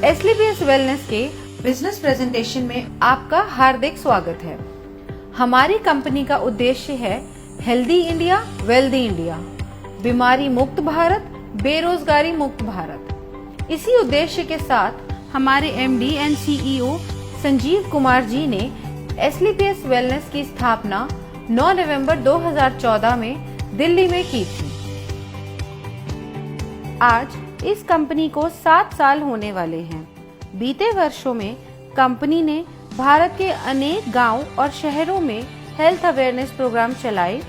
एसलीपीएस wellness के business presentation में आपका हार्दिक स्वागत है। हमारी कंपनी का उद्देश्य है हेल्दी इंडिया, वेल्दी इंडिया, बीमारी मुक्त भारत, बेरोजगारी मुक्त भारत। इसी उद्देश्य के साथ हमारे MD and CEO Sanjeev Kumar ji ने एसलीपीएस वेलनेस की स्थापना 9 नवंबर 2014 में दिल्ली में की थी। आज इस कंपनी को 7 साल होने वाले हैं। बीते वर्षों में कंपनी ने भारत के अनेक गांव और शहरों में हेल्थ अवेयरनेस प्रोग्राम चलाए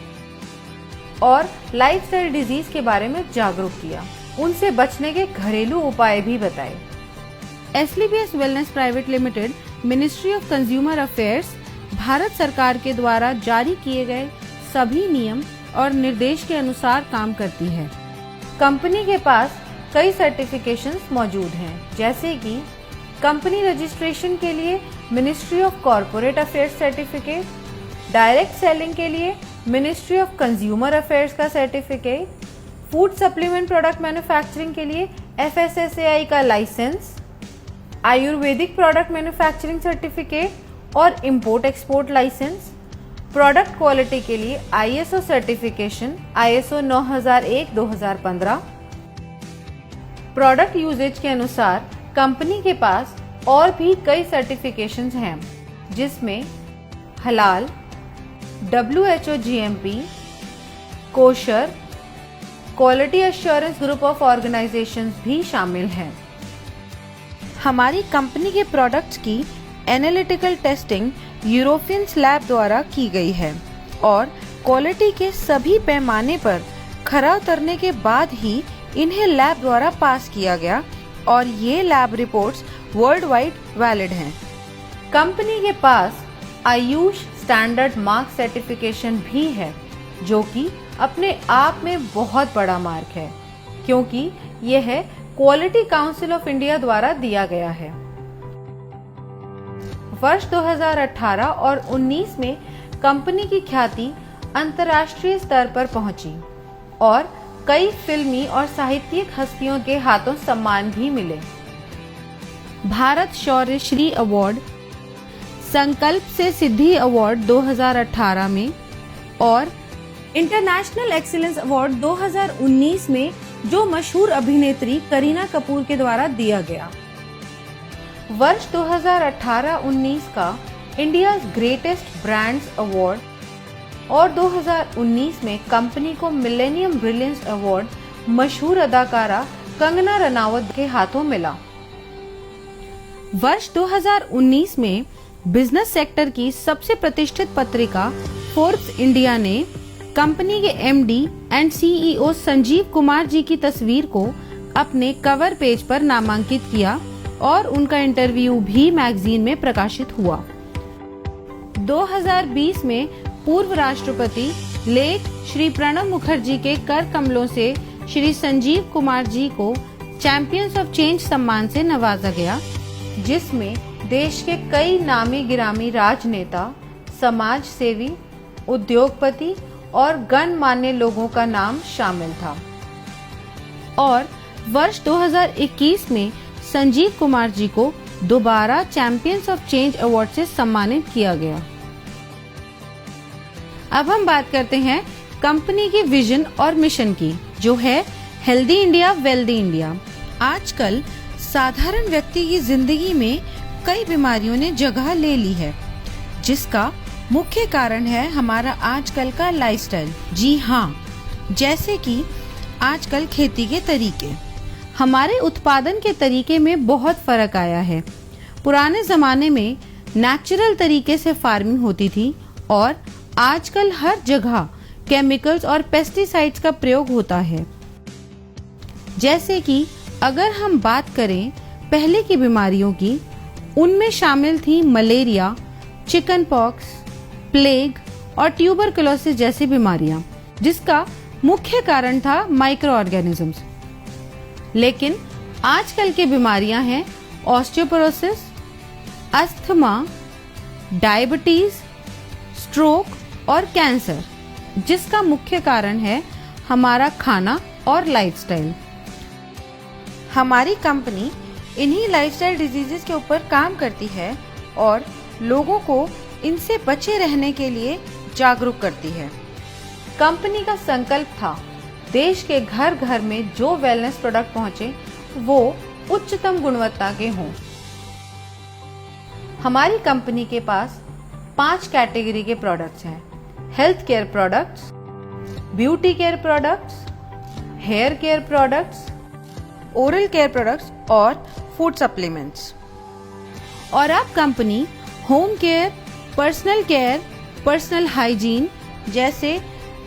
और लाइफस्टाइल डिजीज के बारे में जागरूक किया, उनसे बचने के घरेलू उपाय भी बताए। एसलीपीएस wellness private limited ministry of consumer affairs Bharat सरकार के द्वारा जारी किए गए सभी नियम और निर्देश के अनुसार काम करती है। कंपनी के पास कई सर्टिफिकेशंस मौजूद हैं, जैसे कि कंपनी रजिस्ट्रेशन के लिए ministry of corporate affairs certificate, direct selling के लिए मिनिस्ट्री ऑफ कंज्यूमर अफेयर्स का certificate, food supplement product manufacturing के लिए FSSAI का licence, Ayurvedic product manufacturing certificate और import export licence, product quality के लिए ISO certification ISO 9001-2015। Product usages के अनुसार कंपनी के पास और भी कई सर्टिफिकेशंस हैं, जिसमें हलाल, WHO GMP, kosher, quality assurance group of organisations भी शामिल हैं। हमारी कंपनी के प्रोडक्ट्स की एनालिटिकल टेस्टिंग यूरोपियन लैब द्वारा की गई है और क्वालिटी के सभी पैमाने पर खरा उतरने के बाद ही इन्हें लैब द्वारा पास किया गया और ये lab reports world wide valid हैं। कंपनी के पास आयुष स्टैंडर्ड मार्क सर्टिफिकेशन भी है, जो कि अपने आप में बहुत बड़ा मार्क है, क्योंकि यह क्वालिटी काउंसिल ऑफ इंडिया द्वारा दिया गया है। वर्ष 2018 और 19 में कंपनी की ख्याति अंतर्राष्ट्रीय स्तर पर पहुंची और कई फिल्मी और साहित्यिक हस्तियों के हाथों सम्मान भी मिले। भारत शौर्य श्री अवार्ड, संकल्प से सिद्धि अवार्ड 2018 में और इंटरनेशनल एक्सीलेंस अवार्ड 2019 में जो मशहूर अभिनेत्री करीना कपूर के द्वारा दिया गया। वर्ष 2018-19 का इंडिया ग्रेटेस्ट ब्रांड्स अवार्ड और 2019 में कंपनी को मिलेनियम ब्रिलियंस अवार्ड मशहूर अदाकारा कंगना रनावत के हाथों मिला। वर्ष 2019 में बिजनेस सेक्टर की सबसे प्रतिष्ठित पत्रिका फोर्ब्स इंडिया ने कंपनी के MD and CEO Sanjeev Kumar ji की तस्वीर को अपने कवर पेज पर नामांकित किया और उनका इंटरव्यू भी मैगजीन में प्रकाशित हुआ। 2020 में पूर्व राष्ट्रपति लेट श्री प्रणब मुखर्जी के कर कमलों से श्री संजीव कुमार जी को चैंपियंस ऑफ चेंज सम्मान से नवाजा गया, जिसमें देश के कई नामी गिरामी राजनेता, समाज सेवी, उद्योगपति और गणमान्य लोगों का नाम शामिल था। और वर्ष 2021 में संजीव कुमार जी को दोबारा चैंपियंस ऑफ चेंज अवार्ड से सम्मानित किया गया। अब हम बात करते हैं कंपनी की विजन और मिशन की, जो है हेल्दी इंडिया, वेल्दी इंडिया। आजकल साधारण व्यक्ति की जिंदगी में कई बीमारियों ने जगह ले ली है, जिसका मुख्य कारण है हमारा आजकल का लाइफस्टाइल। जी हाँ, जैसे कि आजकल खेती के तरीके, हमारे उत्पादन के तरीके में बहुत फर्क आया है। पुराने जमाने में नेचुरल तरीके से फार्मिंग होती थी और आजकल हर जगह केमिकल्स और पेस्टिसाइड्स का प्रयोग होता है। जैसे कि अगर हम बात करें पहले की बीमारियों की, उनमें शामिल थी मलेरिया, चिकन पॉक्स, प्लेग और ट्यूबरकुलोसिस जैसी बीमारियां, जिसका मुख्य कारण था माइक्रो ऑर्गेनिजम्स। लेकिन आजकल की बीमारियां हैं ऑस्टियोपोरोसिस, अस्थमा, डायबिटीज, स्ट्रोक और कैंसर, जिसका मुख्य कारण है हमारा खाना और लाइफस्टाइल। हमारी कंपनी इन्हीं लाइफस्टाइल डिजीजेस के ऊपर काम करती है और लोगों को इनसे बचे रहने के लिए जागरूक करती है। कंपनी का संकल्प था देश के घर घर में जो वेलनेस प्रोडक्ट पहुंचे वो उच्चतम गुणवत्ता के हों। हमारी कंपनी के पास 5 कैटेगरी के प्रोडक्ट्स हैं: health care products, beauty care products, hair care products, oral care products और फूड सप्लीमेंट्स। और अब company home care, personal care, personal hygiene जैसे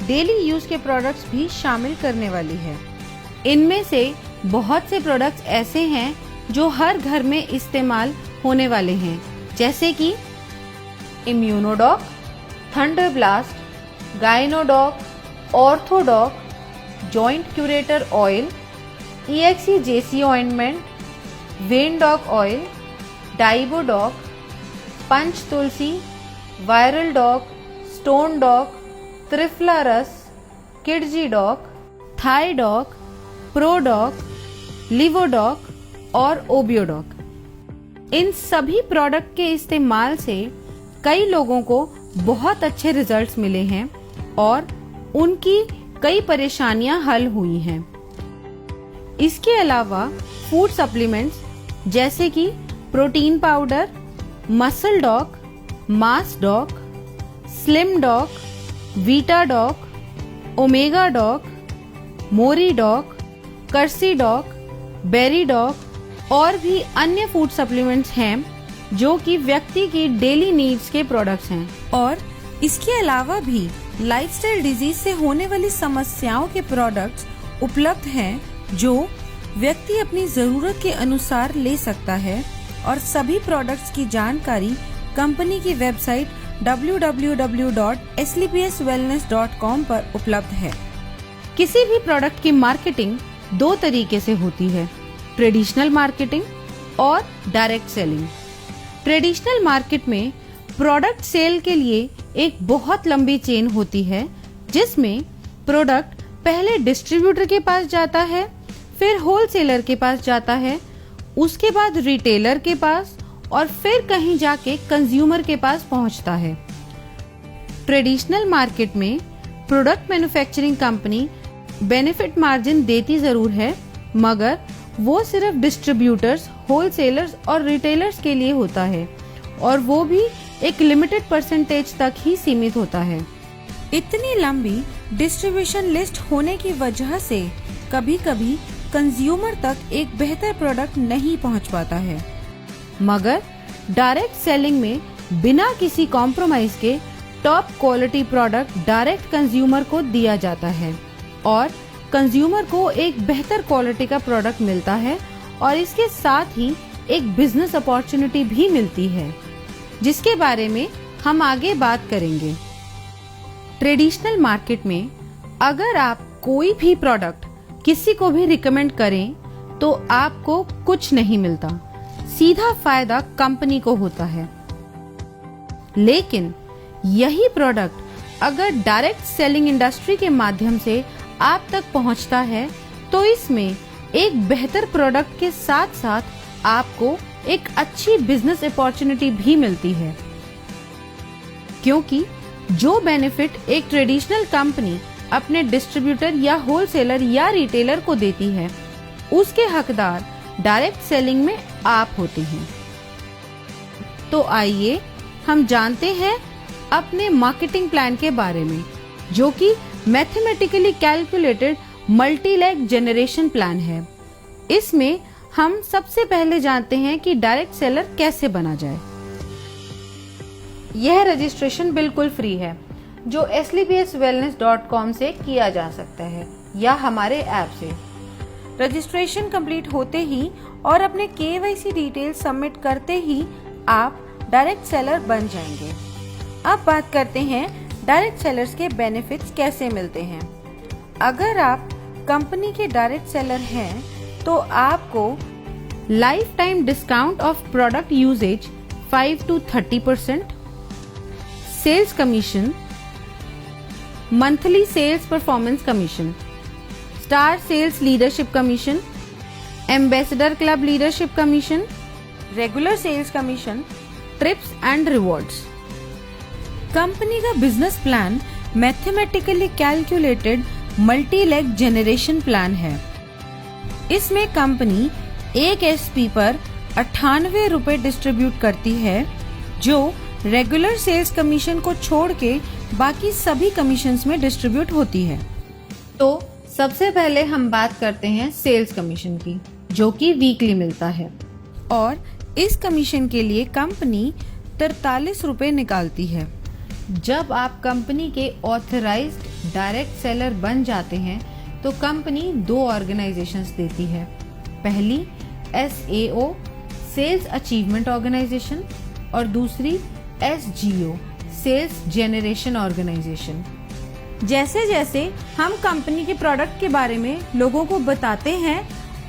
डेली यूज के प्रोडक्ट्स भी शामिल करने वाली है। इनमें से बहुत से प्रोडक्ट्स ऐसे हैं जो हर घर में इस्तेमाल होने वाले हैं, जैसे कि Immunodoc, thunder blast, Gynodoc, Orthodoc, joint curator oil, EXE-JC ointment, वेनडॉक ऑयल, डाइबोडॉक, Panch Tulsi, viral doc, stone doc, Triphala रस, किडजी doc, thigh doc, Prodoc, Livodoc और ओबियोडॉक। इन सभी प्रोडक्ट के इस्तेमाल से कई लोगों को बहुत अच्छे रिजल्ट्स मिले हैं और उनकी कई परेशानियां हल हुई हैं। इसके अलावा फूड सप्लीमेंट्स जैसे कि protein powder, muscle doc, mass doc, slim doc, vita doc, omega doc, मोरी डॉक, कर्सी डॉक, बेरी डॉक और भी अन्य फूड सप्लीमेंट्स हैं जो कि व्यक्ति की डेली नीड्स के प्रोडक्ट्स हैं। और इसके अलावा भी लाइफस्टाइल डिजीज से होने वाली समस्याओं के प्रोडक्ट्स उपलब्ध हैं जो व्यक्ति अपनी जरूरत के अनुसार ले सकता है। और सभी प्रोडक्ट्स की जानकारी कंपनी की वेबसाइट www.slpswellness.com पर उपलब्ध है। किसी भी प्रोडक्ट की मार्केटिंग 2 तरीके से होती है: ट्रेडिशनल मार्केटिंग और डायरेक्ट सेलिंग। ट्रेडिशनल मार्केट में प्रोडक्ट सेल के लिए एक बहुत लंबी चेन होती है, जिसमें प्रोडक्ट पहले डिस्ट्रीब्यूटर के पास जाता है, फिर होलसेलर के पास जाता है, उसके बाद रिटेलर के पास और फिर कहीं जाके कंज्यूमर के पास पहुंचता है। ट्रेडिशनल मार्केट में product manufacturing company benefit margin देती जरूर है, मगर वो सिर्फ डिस्ट्रीब्यूटर्स, होलसेलर्स और रिटेलर्स के लिए होता है और वो भी एक लिमिटेड परसेंटेज तक ही सीमित होता है। इतनी लंबी डिस्ट्रीब्यूशन लिस्ट होने की वजह से कभी-कभी कंज्यूमर तक एक बेहतर प्रोडक्ट नहीं पहुंच पाता है। मगर डायरेक्ट सेलिंग में बिना किसी कॉम्प्रोमाइज के top quality product direct consumer को दिया जाता है और कंज्यूमर को एक बेहतर क्वालिटी का प्रोडक्ट मिलता है और इसके साथ ही एक बिजनेस अपॉर्चुनिटी भी मिलती है, जिसके बारे में हम आगे बात करेंगे। ट्रेडिशनल मार्केट में अगर आप कोई भी प्रोडक्ट किसी को भी रिकमेंड करें तो आपको कुछ नहीं मिलता, सीधा फायदा कंपनी को होता है। लेकिन यही प्रोडक्ट अगर डायरेक्ट सेलिंग इंडस्ट्री के माध्यम से आप तक पहुंचता है तो इसमें एक बेहतर प्रोडक्ट के साथ साथ आपको एक अच्छी बिजनेस अपॉर्चुनिटी भी मिलती है, क्योंकि जो बेनिफिट एक ट्रेडिशनल कंपनी अपने डिस्ट्रीब्यूटर या होलसेलर या रिटेलर को देती है, उसके हकदार डायरेक्ट सेलिंग में आप होते हैं। तो आइए हम जानते हैं अपने मार्केटिंग प्लान के बारे में, जो कि mathematically calculated multi leg generation plan है। इसमें हम सबसे पहले जानते हैं कि डायरेक्ट सेलर कैसे बना जाए। यह रजिस्ट्रेशन बिल्कुल फ्री है, जो slpswellness.com से किया जा सकता है या हमारे ऐप से। रजिस्ट्रेशन कंप्लीट होते ही और अपने KYC डिटेल सबमिट करते ही आप डायरेक्ट सेलर बन जाएंगे। अब बात करते हैं डायरेक्ट सेलर्स के बेनिफिट्स कैसे मिलते हैं। अगर आप कंपनी के डायरेक्ट सेलर हैं तो आपको life time discount of product usages 5 to 30%, sales commission, monthly sales performance commission, star sales leadership commission, ambassador club leadership commission, regular sales commission, trips and rewards. Company का business plan mathematically calculated multi leg generation plan है। इसमें company एक SP पर 98 रुपए distribute करती है, जो regular sales commission को छोड़ के बाकी सभी कमीशंस में डिस्ट्रीब्यूट होती है। तो सबसे पहले हम बात करते हैं सेल्स कमीशन की, जो कि वीकली मिलता है, और इस कमीशन के लिए कंपनी 43 रुपए निकालती है। जब आप कंपनी के ऑथराइज्ड डायरेक्ट सेलर बन जाते हैं तो कंपनी 2 ऑर्गेनाइजेशंस देती है। पहली SAO सेल्स अचीवमेंट ऑर्गेनाइजेशन और दूसरी SGO सेल्स जेनरेशन ऑर्गेनाइजेशन। जैसे जैसे हम कंपनी के प्रोडक्ट के बारे में लोगों को बताते हैं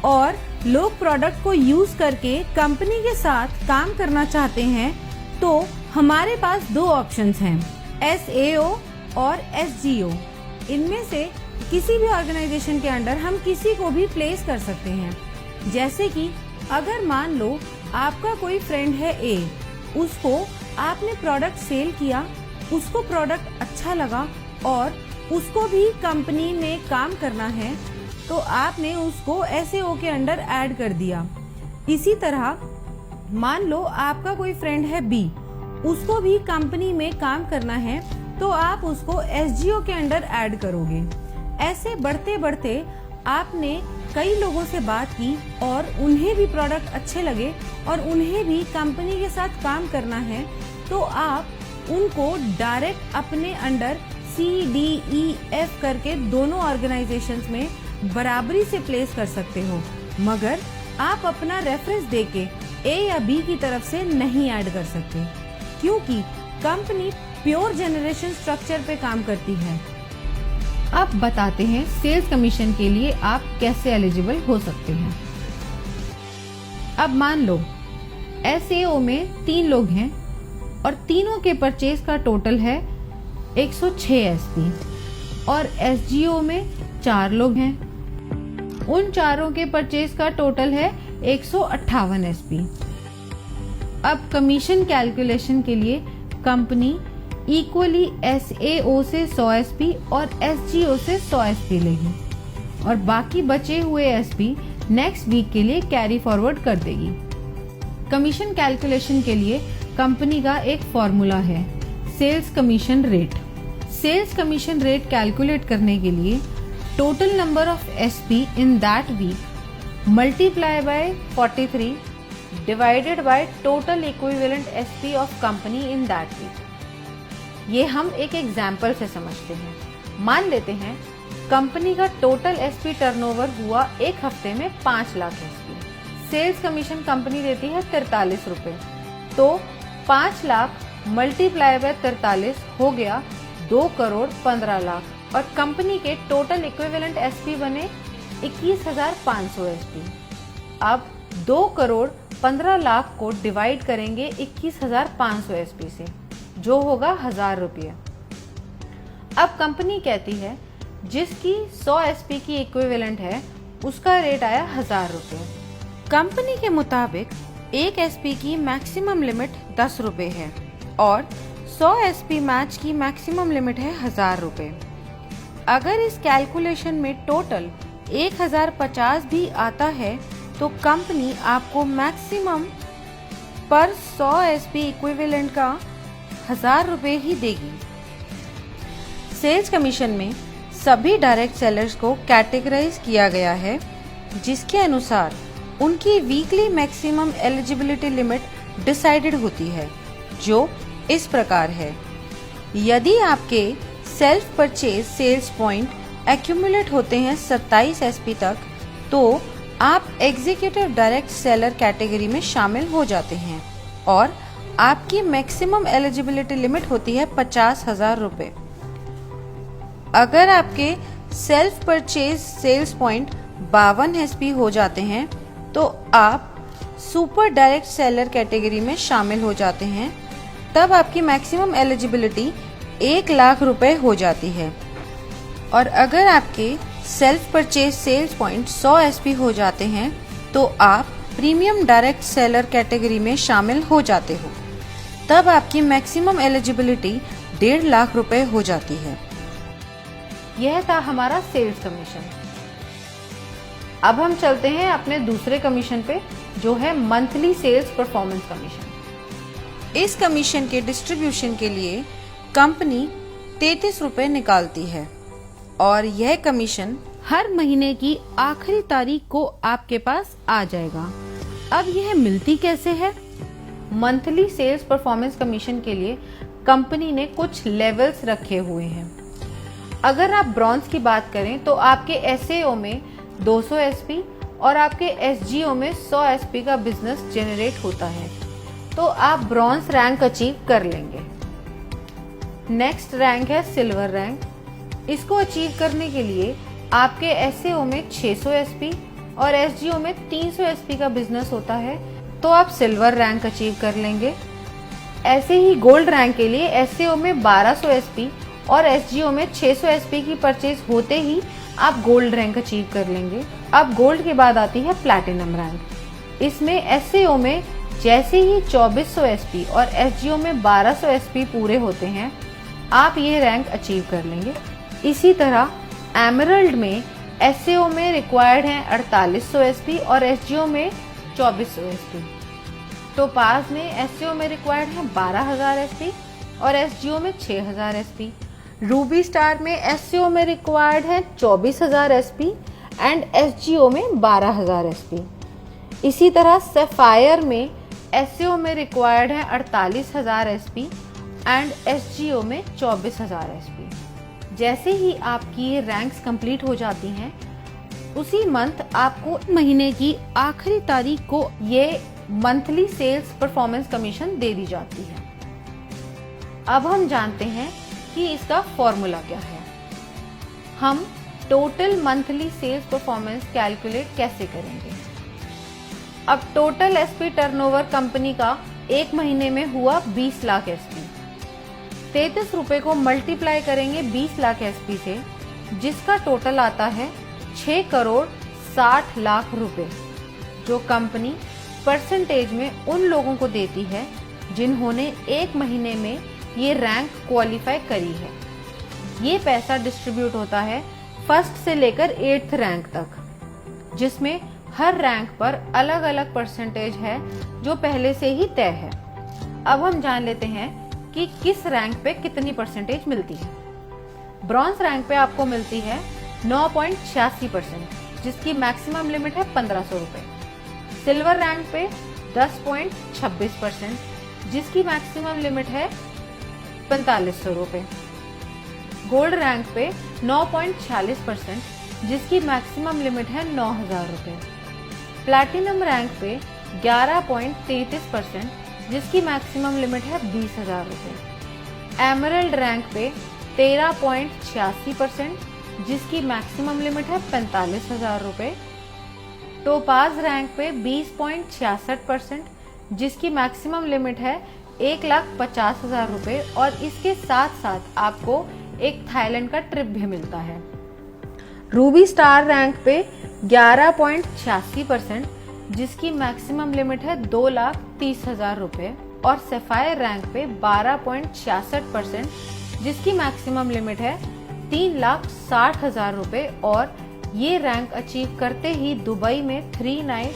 और लोग प्रोडक्ट को यूज करके कंपनी के साथ काम करना चाहते हैं, तो हमारे पास 2 ऑप्शंस हैं, SAO और SGO। इनमें से किसी भी ऑर्गेनाइजेशन के अंडर हम किसी को भी प्लेस कर सकते हैं। जैसे कि अगर मान लो आपका कोई फ्रेंड है A, उसको आपने प्रोडक्ट सेल किया, उसको प्रोडक्ट अच्छा लगा और उसको भी कंपनी में काम करना है, तो आपने उसको SAO के अंडर ऐड कर दिया। इसी तरह मान लो आपका कोई फ्रेंड है B, उसको भी कंपनी में काम करना है, तो आप उसको SGO के अंडर ऐड करोगे। ऐसे बढ़ते बढ़ते आपने कई लोगों से बात की और उन्हें भी प्रोडक्ट अच्छे लगे और उन्हें भी कंपनी के साथ काम करना है, तो आप उनको डायरेक्ट अपने अंडर CDEF करके दोनों ऑर्गेनाइजेशंस में बराबरी से प्लेस कर सकते हो, मगर आप अपना रेफरेंस देके A या B की तरफ से नहीं ऐड कर सकते, क्योंकि कंपनी प्योर जनरेशन स्ट्रक्चर पे काम करती है। अब बताते हैं सेल्स कमीशन के लिए आप कैसे एलिजिबल हो सकते हैं। अब मान लो SAO में 3 लोग हैं और तीनों के परचेज का टोटल है 106 SP, और SGO में 4 लोग हैं, उन चारों के परचेज का टोटल है 158 SP। अब कमीशन कैलकुलेशन के लिए कंपनी इक्वली SAO से 100 SP और SGO से 100 SP लेगी और बाकी बचे हुए SP नेक्स्ट वीक के लिए कैरी फॉरवर्ड कर देगी। कमीशन कैलकुलेशन के लिए कंपनी का एक फॉर्मूला है, sales commission rate. Sales commission rate calculate करने के लिए total number of SP in that week multiply by 43 divided by total equivalent SP of company in that week. ये हम एक एग्जाम्पल से समझते हैं। मान लेते हैं कंपनी का टोटल SP टर्नओवर हुआ एक हफ्ते में 5 lakh SP। Sales commission company देती है 43 रुपए, तो 5 लाख मल्टीप्लाई बाय 43 हो गया 2 करोड़ 15 लाख और कंपनी के टोटल इक्विवेलेंट SP बने 21,500 SP। अब 2 करोड़ 15 लाख को डिवाइड करेंगे 21,500 SP से, जो होगा 1000 रुपये। अब कंपनी कहती है जिसकी 100 SP की इक्विवेलेंट है उसका रेट आया 1000 रुपये। कंपनी के मुताबिक एक SP की मैक्सिमम लिमिट 10 रुपये है और 100 SP मैच की मैक्सिमम लिमिट है 1000 रुपये। अगर इस कैलकुलेशन में टोटल 1050 भी आता है तो कंपनी आपको मैक्सिमम पर 100 SP इक्विवेलेंट का 1000 रुपये ही देगी। सेल्स कमीशन में सभी डायरेक्ट सेलर्स को कैटेगराइज किया गया है, जिसके अनुसार उनकी weekly maximum eligibility limit decided होती है, जो इस प्रकार है। यदि आपके self purchase sales point accumulate होते हैं 27 SP तक, तो आप एग्जीक्यूटिव डायरेक्ट सेलर कैटेगरी में शामिल हो जाते हैं और आपकी मैक्सिमम एलिजिबिलिटी लिमिट होती है 50,000 रुपये। अगर आपके self purchase sales point 52 SP हो जाते हैं तो आप सुपर डायरेक्ट सेलर कैटेगरी में शामिल हो जाते हैं। तब आपकी मैक्सिमम एलिजिबिलिटी 1 लाख रुपए हो जाती है। और अगर आपके self purchase sales point 100 SP हो जाते हैं तो आप प्रीमियम डायरेक्ट सेलर कैटेगरी में शामिल हो जाते हो। तब आपकी मैक्सिमम एलिजिबिलिटी 1.5 लाख रुपए हो जाती है। यह था हमारा सेल्स कमीशन। अब हम चलते हैं अपने दूसरे कमीशन पे, जो है मंथली सेल्स परफॉर्मेंस कमीशन। इस कमीशन के डिस्ट्रीब्यूशन के लिए कंपनी 33 रुपए निकालती है और यह कमीशन हर महीने की आखिरी तारीख को आपके पास आ जाएगा। अब यह मिलती कैसे है? मंथली सेल्स परफॉर्मेंस कमीशन के लिए कंपनी ने कुछ लेवल्स रखे हुए हैं। अगर आप ब्रॉन्ज की बात करें तो आपके एसएओ में 200 एसपी और आपके एसजीओ में 100 एसपी का बिजनेस जनरेट होता है, तो आप ब्रॉन्ज रैंक अचीव कर लेंगे। नेक्स्ट रैंक है सिल्वर रैंक। इसको अचीव करने के लिए आपके एसएओ में 600 एसपी और एसजीओ में 300 एसपी का बिजनेस होता है, तो आप सिल्वर रैंक अचीव कर लेंगे। ऐसे ही गोल्ड रैंक के लिए एसएओ में 1200 एसपी और एसजीओ में 600 एसपी की परचेज होते ही आप गोल्ड रैंक अचीव कर लेंगे। अब गोल्ड के बाद आती है प्लैटिनम रैंक। इसमें एसएओ में जैसे ही 2400 एसपी और एसजीओ में 1200 एसपी पूरे होते हैं, आप ये रैंक अचीव कर लेंगे। इसी तरह एमरल्ड में एसएओ में रिक्वायर्ड है 4800 एसपी और एसजीओ में 2400 एसपी। टोपाज में एसएओ में रिक्वायर्ड है 12000 एसपी और एसजीओ में 6000 एसपी। रूबी स्टार में एसएओ में रिक्वायर्ड है 24000 एसपी एंड एसजीओ में 12000 एसपी। इसी तरह सफायर में एसएओ में रिक्वायर्ड है 48000 एसपी एंड एसजीओ में 24000 एसपी। जैसे ही आपकी ये रैंक्स कंप्लीट हो जाती हैं, उसी मंथ आपको महीने की आखिरी तारीख को ये मंथली सेल्स परफॉर्मेंस कमीशन दे दी जाती है। अब हम जानते हैं कि इसका फॉर्मूला क्या है। हम total monthly sales performance calculate कैसे करेंगे? अब टोटल एसपी टर्नओवर कंपनी का एक महीने में हुआ 20 लाख एसपी। 33 रुपए को मल्टीप्लाई करेंगे 20 लाख एसपी से, जिसका टोटल आता है 6 करोड़ 60 लाख रुपए, जो कंपनी परसेंटेज में उन लोगों को देती है जिन्होंने एक महीने में ये रैंक क्वालिफाई करी है। ये पैसा डिस्ट्रीब्यूट होता है फर्स्ट से लेकर 8th रैंक तक, जिसमें हर रैंक पर अलग अलग परसेंटेज है जो पहले से ही तय है। अब हम जान लेते हैं कि किस रैंक पे कितनी परसेंटेज मिलती है। ब्रॉन्ज रैंक पे आपको मिलती है 9.86%, जिसकी मैक्सिमम लिमिट है 1500 रुपए। सिल्वर रैंक पे 10.26%, जिसकी मैक्सिमम लिमिट है 4500 रुपए। गोल्ड रैंक पे 9.46%, जिसकी मैक्सिमम लिमिट है 9000 रुपए। प्लैटिनम रैंक पे 11.33%, जिसकी मैक्सिमम लिमिट है 20000 रुपए। एमरल्ड रैंक पे 13.86%, जिसकी मैक्सिमम लिमिट है 45000 रुपए। टोपाज रैंक पे 20.66%, जिसकी मैक्सिमम लिमिट है 1,50,000 रुपए और इसके साथ साथ आपको एक थाईलैंड का ट्रिप भी मिलता है। रूबी स्टार रैंक पे 11.86%, जिसकी मैक्सिमम लिमिट है 2,30,000 रुपए और सफायर रैंक पे 12.66%, जिसकी मैक्सिमम लिमिट है 3,60,000 रुपए और ये रैंक अचीव करते ही दुबई में 3 नाइट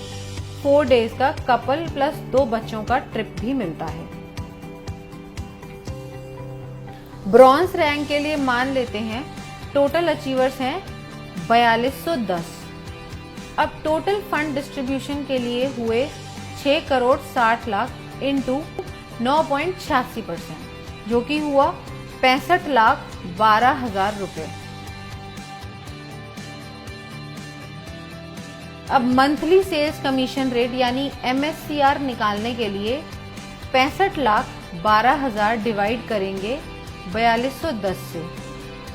4 डेज का कपल प्लस 2 बच्चों का ट्रिप भी मिलता है। ब्रॉन्ज रैंक के लिए मान लेते हैं टोटल अचीवर्स हैं 4210। अब टोटल फंड डिस्ट्रीब्यूशन के लिए हुए 6 करोड़ 60 लाख इंटू 9.86%, जो कि हुआ 65,12,000 रुपए। अब मंथली सेल्स कमीशन रेट यानी MSCR निकालने के लिए 65,12,000 डिवाइड करेंगे 4210 से,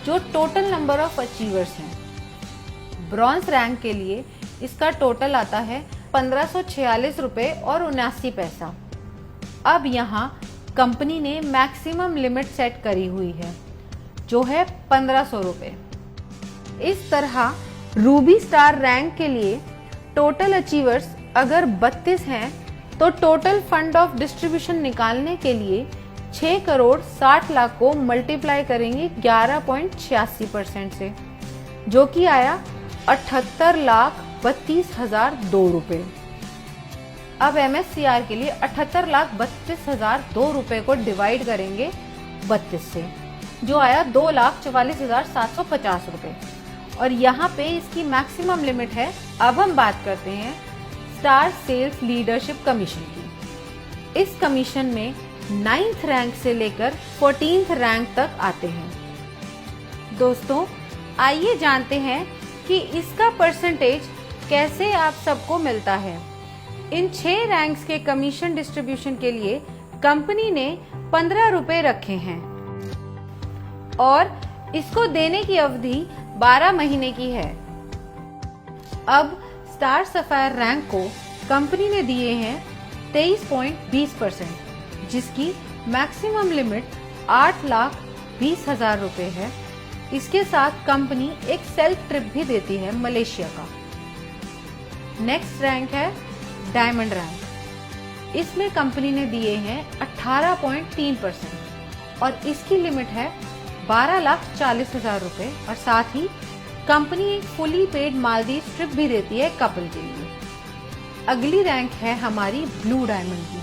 जो टोटल नंबर ऑफ अचीवर्स हैं। ब्रॉन्ज रैंक के लिए इसका टोटल आता है 1546 रुपए और 79 पैसा। अब यहाँ कंपनी ने मैक्सिमम लिमिट सेट करी हुई है, जो है 1500 रुपए। इस तरह रूबी स्टार रैंक के लिए टोटल अचीवर्स अगर 32 हैं तो टोटल फंड ऑफ डिस्ट्रीब्यूशन निकालने के लिए 6 करोड़ 60 लाख को मल्टीप्लाई करेंगे 11.86% से, जो कि आया 78,32,002 रुपए। अब MSCR के लिए 78,32,002 रुपए को डिवाइड करेंगे 32 से, जो आया 2,44,750 रुपए। और यहाँ पे इसकी मैक्सिमम लिमिट है। अब हम बात करते हैं स्टार सेल्स लीडरशिप कमीशन की। इस कमीशन में 9th रैंक से लेकर 14th रैंक तक आते हैं। दोस्तों, आइए जानते हैं कि इसका परसेंटेज कैसे आप सबको मिलता है। इन 6 रैंक्स के कमीशन डिस्ट्रीब्यूशन के लिए कंपनी ने 15 रुपए रखे हैं और इसको देने की अवधि 12 महीने की है। अब स्टार सफायर रैंक को कंपनी ने दिए हैं 23.20%, जिसकी मैक्सिमम लिमिट 8,20,000 रुपए है। इसके साथ कंपनी एक सेल्फ ट्रिप भी देती है मलेशिया का। नेक्स्ट रैंक है डायमंड रैंक। इसमें कंपनी ने दिए हैं 18.3% और इसकी लिमिट है 12,40,000 रुपए। और साथ ही कंपनी एक फुली पेड मालदीव ट्रिप भी देती है कपल के लिए। अगली रैंक है हमारी ब्लू डायमंड की।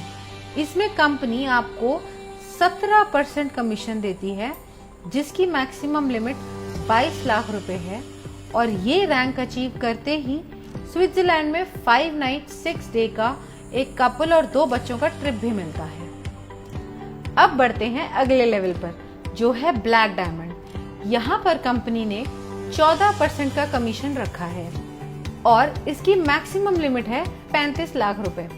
इसमें कंपनी आपको 17% कमीशन देती है, जिसकी मैक्सिमम लिमिट 22 लाख रुपए है। और ये रैंक अचीव करते ही स्विट्जरलैंड में 5 नाइट 6 डे का एक कपल और 2 बच्चों का ट्रिप भी मिलता है। अब बढ़ते हैं अगले लेवल पर, जो है ब्लैक डायमंड। यहाँ पर कंपनी ने 14% का कमीशन रखा है और इसकी मैक्सिमम लिमिट है 35 लाख रुपए।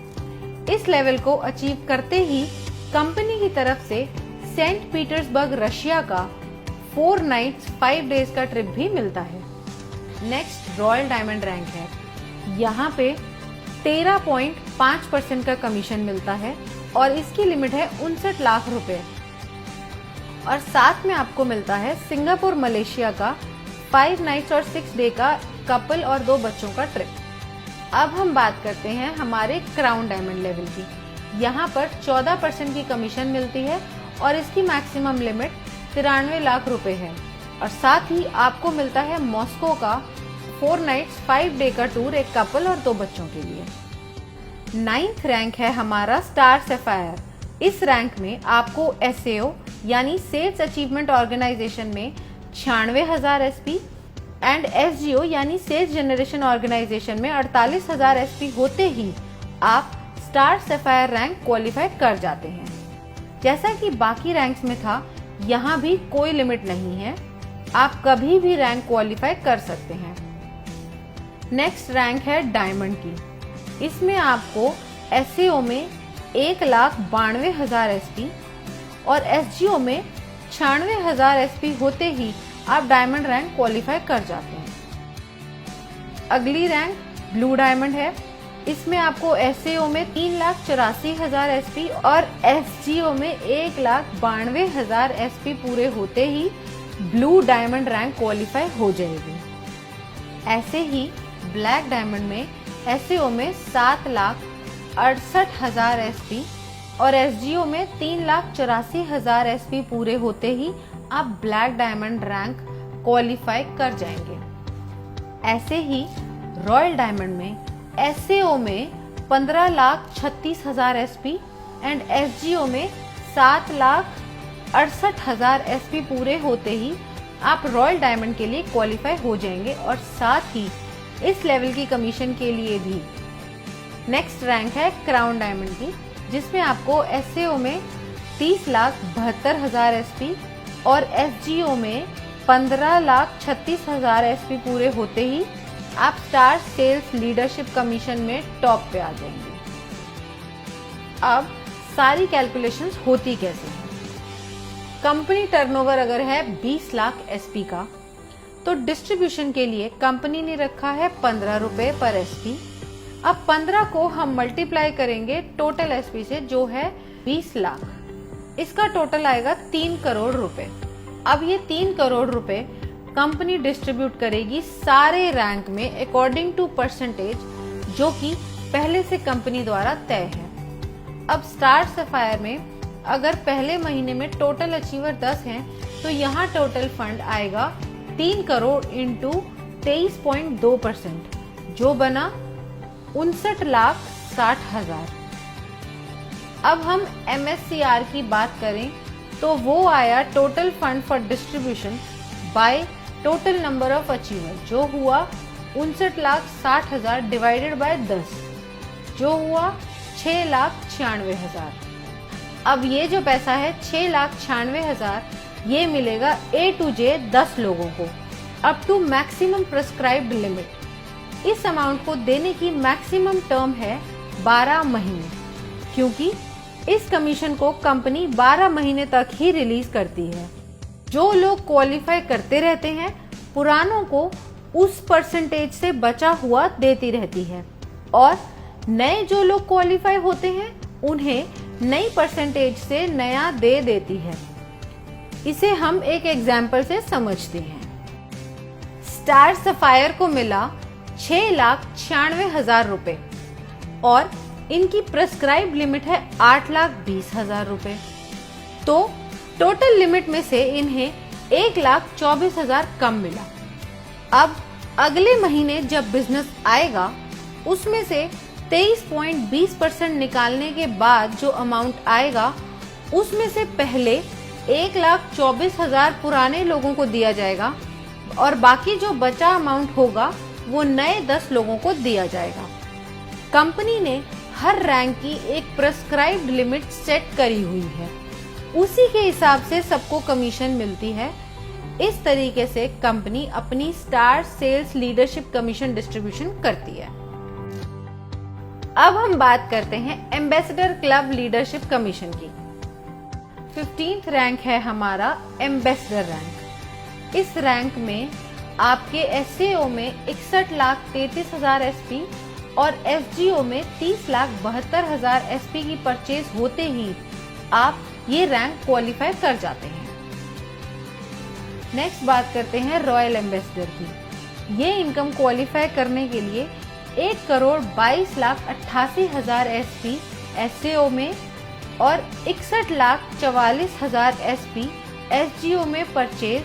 इस लेवल को अचीव करते ही कंपनी की तरफ से सेंट पीटर्सबर्ग रशिया का 4 नाइट्स 5 डेज का ट्रिप भी मिलता है। नेक्स्ट रॉयल डायमंड रैंक है। यहाँ पे 13.5% का कमीशन मिलता है और इसकी लिमिट है 59 लाख रुपए। और साथ में आपको मिलता है सिंगापुर मलेशिया का 5 नाइट्स और 6 डे का कपल और 2 बच्चों का ट्रिप। अब हम बात करते हैं हमारे क्राउन डायमंड लेवल की। यहाँ पर 14% की कमीशन मिलती है और इसकी मैक्सिमम लिमिट 93 लाख रुपए है। और साथ ही आपको मिलता है मॉस्को का 4 नाइट्स 5 डे का टूर एक कपल और 2 बच्चों के लिए। 9th रैंक है हमारा स्टार सफायर। इस रैंक में आपको SAO यानी सेल्स अचीवमेंट ऑर्गेनाइजेशन में 96,000 SP एंड SGO यानी सेल्स जनरेशन ऑर्गेनाइजेशन में 48,000 SP होते ही आप स्टार सफायर रैंक क्वालिफाई कर जाते हैं। जैसा कि बाकी रैंक्स में था, यहाँ भी कोई लिमिट नहीं है, आप कभी भी रैंक क्वालिफाई कर सकते हैं। नेक्स्ट रैंक है डायमंड की। इसमें आपको SAO में 1,92,000 SP और SGO में 96,000 SP होते ही आप डायमंड रैंक क्वालिफाई कर जाते हैं। अगली रैंक ब्लू डायमंड है। इसमें आपको SAO में 3,84,000 SP और SGO में 1,92,000 SP पूरे होते ही ब्लू डायमंड रैंक क्वालिफाई हो जाएगी। ऐसे ही ब्लैक डायमंड में SAO में 7,68,000 SP और SGO में 3,84,000 SP पूरे होते ही आप ब्लैक डायमंड रैंक क्वालिफाई कर जाएंगे। ऐसे ही रॉयल डायमंड में SAO में 15,36,000 SP एंड SGO में 7,68,000 SP पूरे होते ही आप रॉयल डायमंड के लिए क्वालिफाई हो जाएंगे और साथ ही इस लेवल की कमीशन के लिए भी। नेक्स्ट रैंक है क्राउन डायमंड की, जिसमें आपको SAO में 30,72,000 SP और SGO में 15,36,000 SP पूरे होते ही आप स्टार सेल्स लीडरशिप कमीशन में टॉप पे आ जाएंगे। अब सारी कैलकुलेशंस होती कैसे हैं। कंपनी टर्नओवर अगर है 20 लाख SP का, तो डिस्ट्रीब्यूशन के लिए कंपनी ने रखा है 15 रुपए पर SP। अब 15 को हम मल्टीप्लाई करेंगे टोटल SP से, जो है 20 लाख। इसका टोटल आएगा 3 करोड़ रुपए। अब ये 3 करोड़ रुपए कंपनी डिस्ट्रीब्यूट करेगी सारे रैंक में अकॉर्डिंग टू परसेंटेज, जो कि पहले से कंपनी द्वारा तय है। अब स्टार सफायर में अगर पहले महीने में टोटल अचीवर 10 हैं तो यहाँ टोटल फंड आएगा 3 करोड़ इंटू 23.2%, जो बना 59,60,000। अब हम MSCR की बात करें तो वो आया total fund for distribution by total number of achiever, जो हुआ 59,60,000 डिवाइडेड बाय 10, जो हुआ 6,96,000। अब ये जो पैसा है 6,96,000 ये मिलेगा A to J 10 लोगों को up to maximum prescribed limit. इस अमाउंट को देने की मैक्सिमम टर्म है 12 महीने, क्योंकि इस कमीशन को कंपनी 12 महीने तक ही रिलीज करती है। जो लोग क्वालिफाई करते रहते हैं पुरानों को उस परसेंटेज से बचा हुआ देती रहती है, और नए जो लोग क्वालिफाई होते हैं उन्हें नई परसेंटेज से नया दे देती है। इसे हम एक एग्जाम्पल से समझते हैं। स्टार सफायर को मिला 6,96,000 रुपए और इनकी प्रेस्क्राइब लिमिट है 8,20,000 रुपए, तो टोटल लिमिट में से इन्हें 1,24,000 कम मिला। अब अगले महीने जब बिजनेस आएगा उसमें से 23.20% निकालने के बाद जो अमाउंट आएगा उसमें से पहले 1,24,000 पुराने लोगों को दिया जाएगा और बाकी जो बचा अमाउंट होगा वो नए 10 लोगों को दिया जाएगा। कंपनी ने हर रैंक की एक प्रेस्क्राइब्ड लिमिट सेट करी हुई है, उसी के हिसाब से सबको कमीशन मिलती है। इस तरीके से कंपनी अपनी star sales leadership commission distribution करती है। अब हम बात करते हैं एम्बेसडर क्लब लीडरशिप कमीशन की। 15th रैंक है हमारा एम्बेसडर रैंक। इस रैंक में आपके SAO में 61,33,000 SP और FGO में 30,72,000 SP की परचेज होते ही आप ये रैंक क्वालिफाई कर जाते हैं। नेक्स्ट बात करते हैं रॉयल एम्बेसडर की। ये इनकम क्वालिफाई करने के लिए 1,22,88,000 SP SAO में और 61,44,000 SP FGO में परचेज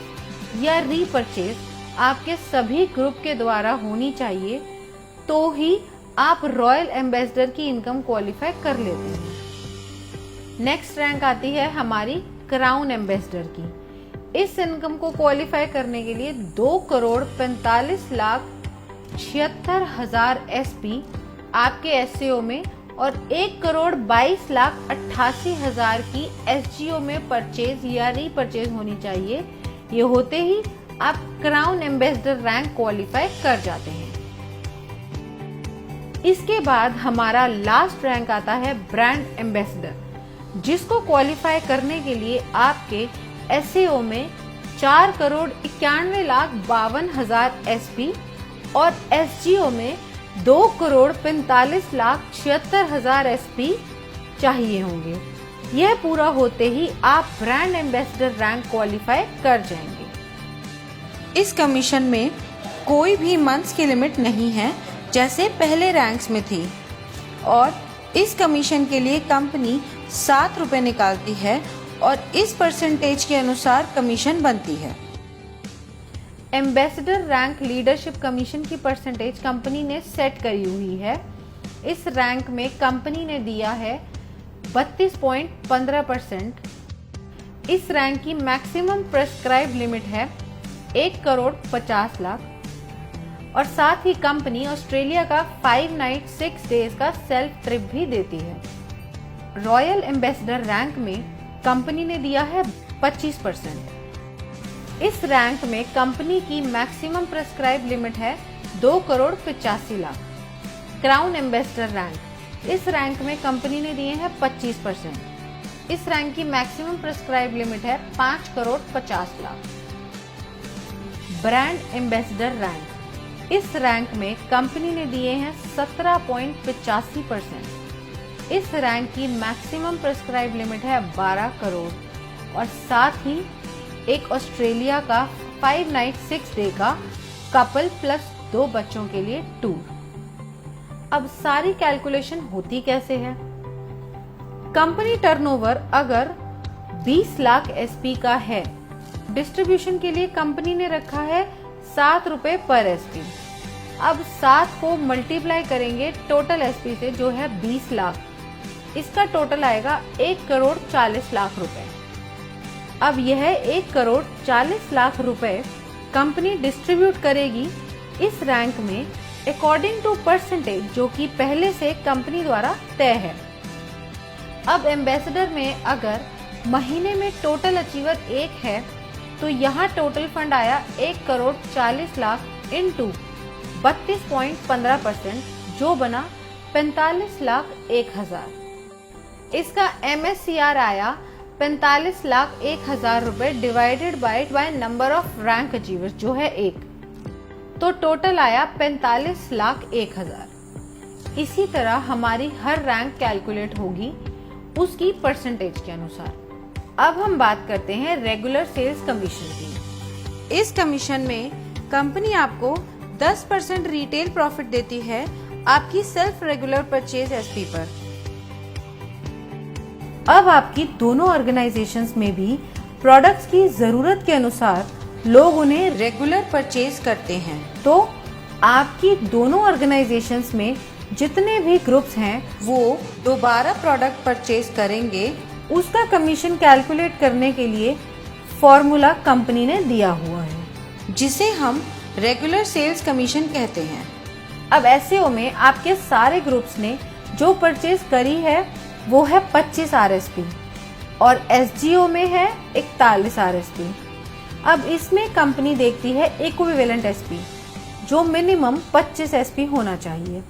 या रीपरचेज आपके सभी ग्रुप के द्वारा होनी चाहिए, तो ही आप रॉयल एम्बेसडर की इनकम क्वालिफाई कर लेते हैं। नेक्स्ट रैंक आती है हमारी क्राउन एम्बेसडर की। इस इनकम को क्वालिफाई करने के लिए 2,45,76,000 SP आपके SAO में और 1,22,88,000 की SGO में परचेज या रीपरचेज होनी चाहिए। ये होते ही आप क्राउन एम्बेसडर रैंक क्वालिफाई कर जाते हैं। इसके बाद हमारा लास्ट रैंक आता है ब्रांड एम्बेसडर, जिसको क्वालिफाई करने के लिए आपके SAO में 4,91,52,000 SP और SGO में 2,45,76,000 SP चाहिए होंगे। यह पूरा होते ही आप ब्रांड एम्बेसडर रैंक क्वालिफाई कर जाएंगे। इस कमीशन में कोई भी मंथ्स की लिमिट नहीं है जैसे पहले रैंक्स में थी, और इस कमीशन के लिए कंपनी 7 रुपए निकालती है और इस परसेंटेज के अनुसार कमीशन बनती है। एम्बेसडर रैंक लीडरशिप कमीशन की परसेंटेज कंपनी ने सेट करी हुई है। इस रैंक में कंपनी ने दिया है 32.15%। इस रैंक की मैक्सिमम प्रेस्क्राइब लिमिट है 1,50,00,000 और साथ ही कंपनी ऑस्ट्रेलिया का 5 नाइट 6 डेज का सेल्फ ट्रिप भी देती है। रॉयल एम्बेसडर रैंक में कंपनी ने दिया है 25%। इस रैंक में कंपनी की मैक्सिमम प्रेस्क्राइब लिमिट है 2,85,00,000। क्राउन एम्बेसडर रैंक, इस रैंक में कंपनी ने दिए हैं 25%। इस रैंक की मैक्सिमम प्रेस्क्राइब लिमिट है 5,50,00,000। ब्रांड एम्बेसडर रैंक, इस रैंक में कंपनी ने दिए हैं 17.85%। इस रैंक की मैक्सिमम प्रेस्क्राइब लिमिट है 12 करोड़ और साथ ही एक ऑस्ट्रेलिया का 5 नाइट 6 डे का कपल प्लस 2 बच्चों के लिए टूर। अब सारी कैलकुलेशन होती कैसे है? कंपनी टर्नओवर अगर 20 लाख एसपी का है, डिस्ट्रीब्यूशन के लिए कंपनी ने रखा है 7 रुपए पर एसपी। अब 7 को मल्टीप्लाई करेंगे टोटल एसपी से जो है 20 लाख, इसका टोटल आएगा 1 करोड़ 40 लाख रुपए। अब यह 1 करोड़ 40 लाख रुपए कंपनी डिस्ट्रीब्यूट करेगी इस रैंक में अकॉर्डिंग टू परसेंटेज जो कि पहले से कंपनी द्वारा तय है। अब एम्बेसडर में अगर महीने में टोटल अचीवर 1 है तो यहाँ टोटल फंड आया 1 करोड़ 40 लाख इंटू 32.15% जो बना 45 लाख 1,000। इसका MSCR आया 45 लाख 1,000 रुपए divided by number of rank achievers जो है 1, तो टोटल आया 45 लाख 1,000। इसी तरह हमारी हर रैंक कैलकुलेट होगी उसकी परसेंटेज के अनुसार। अब हम बात करते हैं रेगुलर सेल्स कमीशन की। इस कमीशन में कंपनी आपको 10% रिटेल प्रॉफिट देती है आपकी सेल्फ रेगुलर परचेज एसपी पर। अब आपकी दोनों ऑर्गेनाइजेशंस में भी प्रोडक्ट्स की जरूरत के अनुसार लोग उन्हें रेगुलर परचेज करते हैं, तो आपकी दोनों ऑर्गेनाइजेशंस में जितने भी ग्रुप्स हैं वो दोबारा प्रोडक्ट परचेज करेंगे, उसका कमीशन कैलकुलेट करने के लिए फॉर्मूला कंपनी ने दिया हुआ है जिसे हम रेगुलर सेल्स कमीशन कहते हैं। अब एससीओ में आपके सारे ग्रुप्स ने जो परचेज करी है वो है 25 आरएसपी और एसजीओ में है 41 आरएसपी। अब इसमें कंपनी देखती है इक्विवेलेंट एसपी जो मिनिमम 25 एसपी होना चाहिए।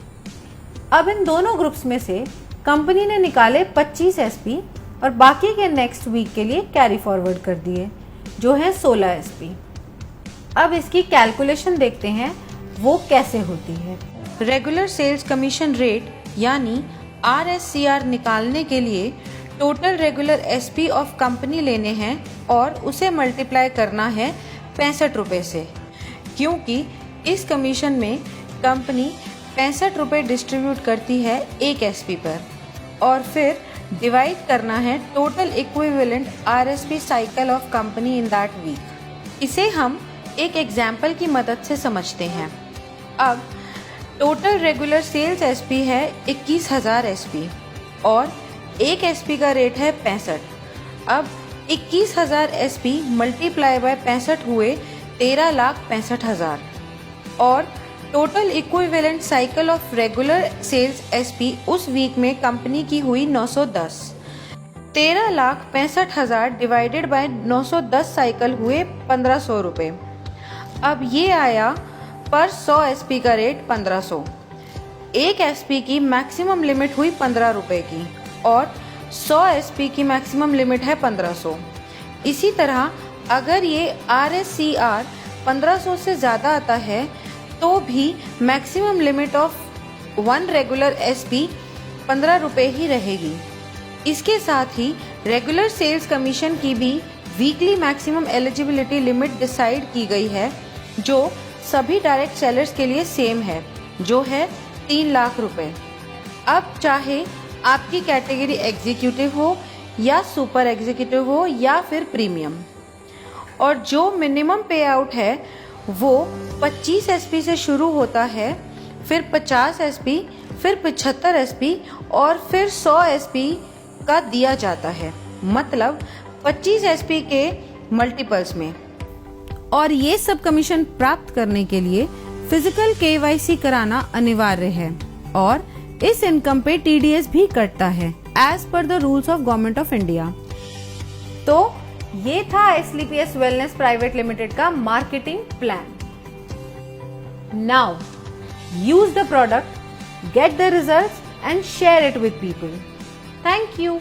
अब इन दोनों ग्रुप्स में से कंपनी ने निकाले 25 एसपी और बाकी के नेक्स्ट वीक के लिए कैरी फॉरवर्ड कर दिए जो है 16 एसपी। अब इसकी कैलकुलेशन देखते हैं वो कैसे होती है। रेगुलर सेल्स कमीशन रेट यानी RSCR निकालने के लिए total regular SP of company लेने हैं और उसे मल्टीप्लाई करना है 65 रुपए से, क्योंकि इस कमीशन में कंपनी 65 रुपए डिस्ट्रीब्यूट करती है एक एसपी पर और फिर डिवाइड करना है total equivalent RSP cycle of company in that week. इसे हम एक एग्जाम्पल की मदद से समझते हैं। अब टोटल रेगुलर सेल्स एसपी है 21,000 एसपी और एक एसपी का रेट है 65। अब 21,000 एसपी मल्टीप्लाई बाय 65 हुए 13,65,000 और total equivalent cycle of regular sales SP उस वीक में कंपनी की हुई 910। 13,65,000 डिवाइडेड बाय 910 साइकिल हुए 1,500 रुपए। अब ये आया पर 100 एसपी का रेट 1,500। एक एसपी की मैक्सिमम लिमिट हुई 15 रुपए की और 100 एसपी की मैक्सिमम लिमिट है 1,500। इसी तरह अगर ये RSCR 1,500 से ज़्यादा आता है तो भी maximum limit of 1 regular SP 15 रुपए ही रहेगी। इसके साथ ही रेगुलर सेल्स कमीशन की भी weekly maximum eligibility limit decide की गई है जो सभी डायरेक्ट सेलर्स के लिए सेम है जो है 3 लाख रुपए। अब चाहे आपकी कैटेगरी एग्जीक्यूटिव हो या सुपर एग्जीक्यूटिव हो या फिर प्रीमियम, और जो मिनिमम पे आउट है वो 25 एसपी से शुरू होता है, फिर 50 एसपी, फिर 75 एसपी और फिर 100 एसपी का दिया जाता है, मतलब 25 एसपी के मल्टीपल्स में। और ये सब कमीशन प्राप्त करने के लिए फिजिकल KYC कराना अनिवार्य है और इस इनकम पे TDS भी कटता है as per the rules of government of India. तो ये था SLPS वेलनेस प्राइवेट लिमिटेड का marketing plan. Now use the product, get the results and share it with people. Thank you.